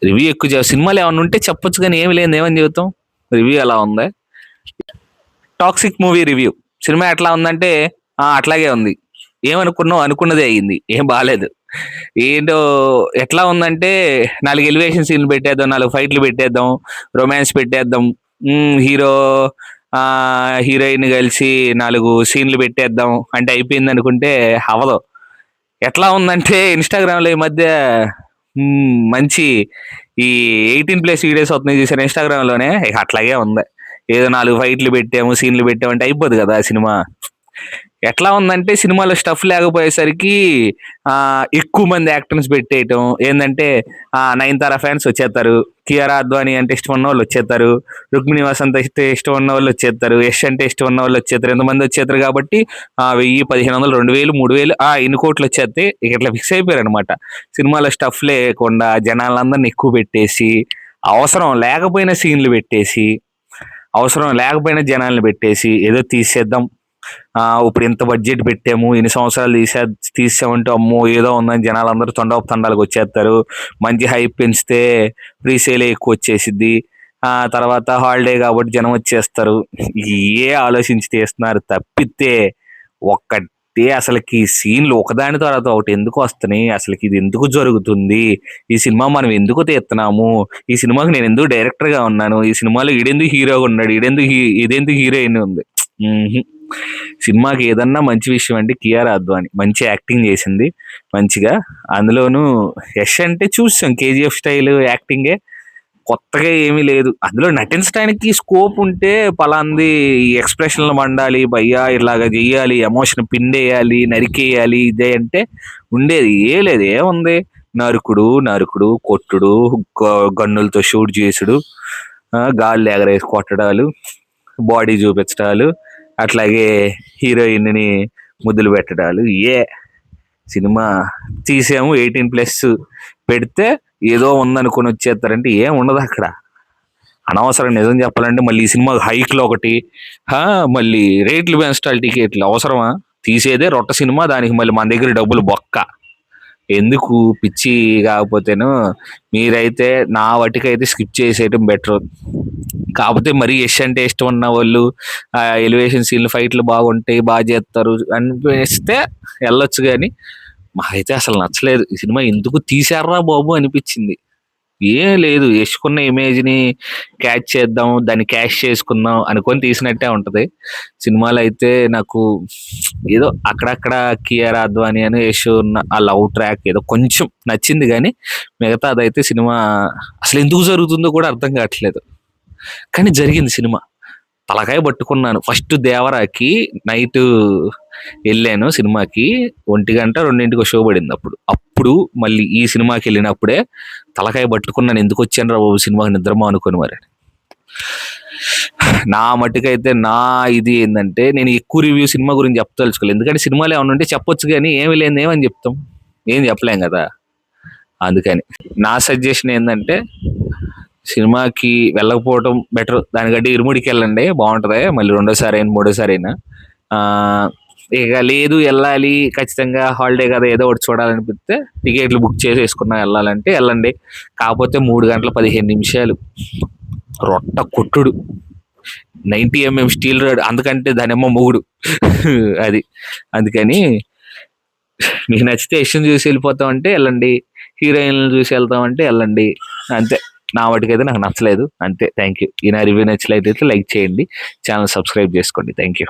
Review ఎక్కువ సినిమాలు ఏమన్నా ఉంటే చెప్పొచ్చు కానీ ఏమి లేదు, ఏమని చెబుతాం. రివ్యూ ఎలా ఉంది? Toxic movie review. సినిమా ఎట్లా ఉందంటే అట్లాగే ఉంది. ఏమనుకున్నావు అనుకున్నదే అయ్యింది. ఏం బాలేదు. ఏంటో ఎట్లా ఉందంటే 4 ఎలివేషన్ సీన్లు పెట్టేద్దాం, 4 ఫైట్లు పెట్టేద్దాం, రొమాన్స్ పెట్టేద్దాం, హీరో హీరోయిన్ కలిసి 4 సీన్లు పెట్టేద్దాం అంటే అయిపోయింది అనుకుంటే అవదు. ఎట్లా ఉందంటే ఇన్స్టాగ్రామ్ లో ఈ మధ్య మంచి ఈ 18+ వీడియోస్ వస్తున్నాయి చూసారు ఇన్స్టాగ్రామ్ లోనే, ఇక అట్లాగే ఉంది. ఏదో 4 ఫైట్లు పెట్టాము, సీన్లు పెట్టాము అంటే అయిపోదు కదా ఆ సినిమా. ఎట్లా ఉందంటే సినిమాలో స్టఫ్ లేకపోయేసరికి ఎక్కువ మంది యాక్టర్స్ పెట్టేయటం. ఏంటంటే నయనతార ఫ్యాన్స్ వచ్చేస్తారు, కియారా అద్వానీ అంటే ఇష్టం ఉన్న వాళ్ళు వచ్చేస్తారు, రుక్మిణి వసంత్ అంటే ఇష్టం ఉన్న వాళ్ళు వచ్చేస్తారు, యష్ అంటే ఇష్టం ఉన్న వాళ్ళు వచ్చేస్తారు. ఎంతమంది వచ్చేస్తారు కాబట్టి 1000, 1500, 2000, 3000 ఇన్ని కోట్లు వచ్చేస్తే ఇక ఇట్లా ఫిక్స్ అయిపోయారు అనమాట. సినిమాలో స్టఫ్ లేకుండా జనాలందరిని ఎక్కువ పెట్టేసి, అవసరం లేకపోయినా సీన్లు పెట్టేసి, అవసరం లేకపోయినా జనాల్ని పెట్టేసి ఏదో తీసేద్దాం, ఇప్పుడు ఇంత బడ్జెట్ పెట్టాము, ఇన్ని సంవత్సరాలు తీసామంటే అమ్మో ఏదో ఉందని జనాలు అందరూ తండాలకు వచ్చేస్తారు. మంచి హైప్ పెంచితే ప్రీసేల్ ఎక్కువ వచ్చేసిద్ది, తర్వాత హాలిడే కాబట్టి జనం వచ్చేస్తారు. ఏ ఆలోచించి తీస్తున్నారు తప్పితే ఒక్కటే అసలుకి సీన్లు ఒకదాని తర్వాత ఒకటి ఎందుకు వస్తున్నాయి, అసలుకి ఇది ఎందుకు జరుగుతుంది, ఈ సినిమా మనం ఎందుకు తీస్తున్నాము, ఈ సినిమాకి నేను ఎందుకు డైరెక్టర్ గా ఉన్నాను, ఈ సినిమాలో ఈడెందుకు హీరోగా ఉన్నాడు, ఇదెందుకు హీరోయిన్ ఉంది. సినిమాకి ఏదన్నా మంచి విషయం అంటే కియారా అద్వానీ మంచి యాక్టింగ్ చేసింది మంచిగా. అందులోనూ యష్ అంటే చూసాం కేజీఎఫ్ స్టైల్ యాక్టింగే, కొత్తగా ఏమీ లేదు. అందులో నటించడానికి స్కోప్ ఉంటే పలాంది ఎక్స్ప్రెషన్లు మండాలి, భయ్యా ఇలాగా చెయ్యాలి, ఎమోషన్ పిండేయాలి, నరికేయాలి ఇదే అంటే ఉండేది. లేదు, ఏముంది, నరుకుడు కొట్టుడు, గన్నులతో షూట్ చేసుడు, గాళ్ళు ఎగరేసి కొట్టడాలు, బాడీ చూపించడాలు, అట్లాగే హీరోయిన్ని ముద్దులు పెట్టడాలు. సినిమా తీసాము 18+ పెడితే ఏదో ఉందనుకొని వచ్చేస్తారంటే ఏం ఉండదు అక్కడ. అనవసరం నిజం చెప్పాలంటే మళ్ళీ ఈ సినిమా హైక్లు ఒకటి, మళ్ళీ రేట్లు పెంచాలి టికెట్లు. అవసరమా? తీసేదే రొట్ట సినిమా, దానికి మళ్ళీ మన దగ్గర డబ్బులు బొక్క ఎందుకు? పిచ్చి కాకపోతేను మీరైతే నా వాటికైతే స్కిప్ చేసేయటం బెటర్. కాకపోతే మరీ యష్ అంటే ఇష్టం ఉన్న వాళ్ళు ఎలివేషన్ సీన్లు ఫైట్లు బాగుంటాయి, బాగా చేస్తారు అనిపిస్తే వెళ్ళొచ్చు. కానీ మాకైతే అసలు నచ్చలేదు ఈ సినిమా. ఎందుకు తీసారా బాబు అనిపించింది. ఏం లేదు, యష్కున్న ఇమేజ్ని క్యాచ్ చేద్దాం, దాన్ని క్యాష్ చేసుకుందాం అనుకొని తీసినట్టే ఉంటది. సినిమాలో అయితే నాకు ఏదో అక్కడక్కడ కియారా అద్వానీ అని యష్ ఉన్న ఆ లవ్ ట్రాక్ ఏదో కొంచెం నచ్చింది, కానీ మిగతా అదైతే సినిమా అసలు ఎందుకు జరుగుతుందో కూడా అర్థం కావట్లేదు. కానీ జరిగింది సినిమా. తలకాయ పట్టుకున్నాను. ఫస్ట్ దేవరాకి నైట్ వెళ్ళాను సినిమాకి, 1 గంట 2ంటికి షో పడింది. అప్పుడు మళ్ళీ ఈ సినిమాకి వెళ్ళినప్పుడే తలకాయ పట్టుకున్నాను, ఎందుకు వచ్చాను రా బాబు సినిమాకి నిద్రమా అనుకుని. మరి నా మట్టుకైతే నా ఇది ఏంటంటే నేను ఎక్కువ రివ్యూ సినిమా గురించి చెప్పదలుచుకోలేదు. ఎందుకంటే సినిమాలు ఏమన్నా ఉంటే చెప్పొచ్చు కానీ ఏమి లేదు, ఏమని చెప్తాం, ఏం చెప్పలేం కదా. అందుకని నా సజెషన్ ఏంటంటే సినిమాకి వెళ్ళకపోవటం బెటర్. దానికంటే ఇరుముడికి వెళ్ళండి, బాగుంటుంది. మళ్ళీ 2వ సారి అయినా 3వ సారి అయినా. ఇక లేదు వెళ్ళాలి ఖచ్చితంగా హాలిడే కదా ఏదో ఒకటి చూడాలనిపిస్తే టికెట్లు బుక్ చేసి వేసుకున్నా వెళ్ళాలంటే వెళ్ళండి. కాకపోతే 3 గంటల 15 నిమిషాలు రొట్ట కొట్టుడు, 90mm స్టీల్ రాడ్, అందుకంటే దానేమో మొగుడు అది. అందుకని మీకు నచ్చితే యష్ని చూసి వెళ్ళిపోతామంటే వెళ్ళండి, హీరోయిన్లు చూసి వెళ్తామంటే వెళ్ళండి, అంతే. నా వాటికైతే నాకు నచ్చలేదు అంతే. Thank you. ఈ నా రివ్యూ నచ్చినట్లయితే లైక్ చేయండి, ఛానల్ సబ్స్క్రైబ్ చేసుకోండి. Thank you.